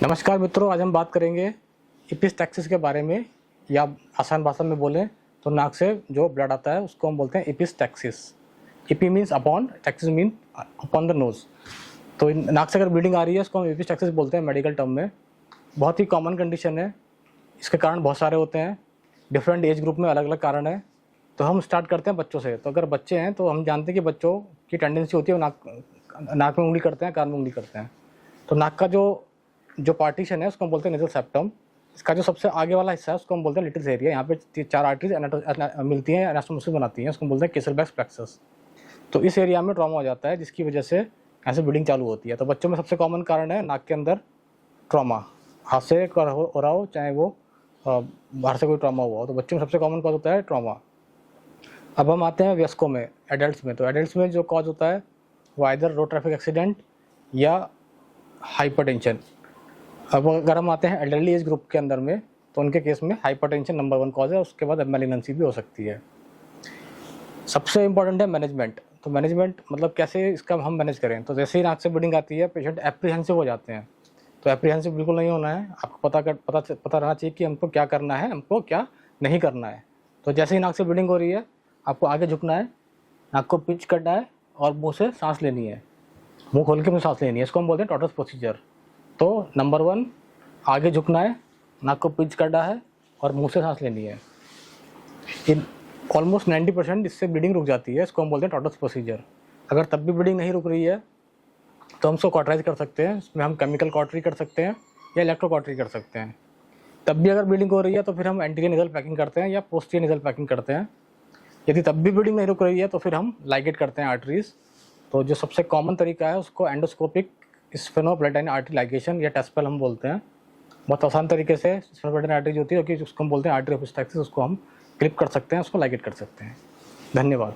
नमस्कार मित्रों, आज हम बात करेंगे एपिस्टैक्सिस के बारे में, या आसान भाषा में बोलें तो नाक से जो ब्लड आता है उसको हम बोलते हैं epistaxis. AP means upon, taxis mean upon the nose. तो नाक से अगर ब्लीडिंग आ रही है उसको हम एपिस्टैक्सिस बोलते हैं मेडिकल टर्म में। बहुत ही कॉमन कंडीशन है, इसके कारण बहुत सारे होते हैं, डिफरेंट एज ग्रुप में अलग अलग कारण है। तो हम स्टार्ट करते हैं बच्चों से। तो अगर बच्चे हैं तो हम जानते हैं कि बच्चों की टेंडेंसी होती है वो नाक में उंगली करते हैं, कान में उंगली करते हैं। तो नाक का जो पार्टीशन है उसको हम बोलते हैं नेजल सेप्टम। इसका जो सबसे आगे वाला हिस्सा है उसको हम बोलते हैं लिटिल एरिया। यहाँ पे 4 आर्टरीज मिलती हैं, एनास्टोमोसिस बनाती हैं, उसको बोलते हैं केसलबैक्स प्लेक्सस। तो इस एरिया में ट्रॉमा हो जाता है, जिसकी वजह से ऐसे ब्लीडिंग चालू होती है। तो बच्चों में सबसे कॉमन कारण है नाक के अंदर ट्रॉमा, हाथ से हो रहा हो, चाहे वो बाहर से कोई ट्रॉमा हुआ हो। तो बच्चों में सबसे कॉमन कॉज होता है ट्रॉमा। अब हम आते हैं वयस्कों में, एडल्ट्स में। तो एडल्ट्स में जो कॉज होता है वो आइदर रोड ट्रैफिक एक्सीडेंट या हाइपरटेंशन। अब अगर हम आते हैं एल्डरली एज ग्रुप के अंदर में, तो उनके केस में हाइपरटेंशन नंबर 1 कॉज है, उसके बाद मैलिग्नेंसी भी हो सकती है। सबसे इंपॉर्टेंट है मैनेजमेंट। तो मैनेजमेंट मतलब कैसे इसका हम मैनेज करें। तो जैसे ही नाक से ब्लीडिंग आती है पेशेंट एप्रीहेंसिव हो जाते हैं। तो एप्रीहेंसिव बिल्कुल नहीं होना है, आपको पता रहना चाहिए कि हमको क्या करना है, हमको क्या नहीं करना है। तो जैसे ही नाक से ब्लीडिंग हो रही है आपको आगे झुकना है, नाक को पिंच करना है और मुँह से सांस लेनी है, मुँह खोल के मुँह सांस लेनी है। इसको हम बोलते हैं टॉर्टस प्रोसीजर। तो नंबर 1 आगे झुकना है, नाक को पिंच करना है और मुंह से सांस लेनी है। इन ऑलमोस्ट 90% इससे ब्लीडिंग रुक जाती है। इसको हम बोलते हैं टॉर्टस प्रोसीजर। अगर तब भी ब्लीडिंग नहीं रुक रही है तो हम इसको कॉटराइज कर सकते हैं। इसमें हम केमिकल कॉटरी कर सकते हैं या इलेक्ट्रो कॉटरी कर सकते हैं। तब भी अगर ब्लीडिंग हो रही है तो फिर हम एंटीरियर नेजल पैकिंग करते हैं या पोस्टीरियर नेजल पैकिंग करते हैं। यदि तब भी ब्लीडिंग नहीं रुक रही है तो फिर हम लाइगेट करते हैं आर्टरीज। तो जो सबसे कॉमन तरीका है उसको एंडोस्कोपिक स्फेनोप्लेटाइन आर्टरी लाइगेशन या टेस्पेल हम बोलते हैं। बहुत आसान तरीके से स्फेनोप्लेटाइन आर्टरी जो होती है, उसको हम बोलते हैं आर्टरी एपिस्टैक्सिस, उसको हम क्लिप कर सकते हैं, उसको लाइगेट कर सकते हैं। धन्यवाद।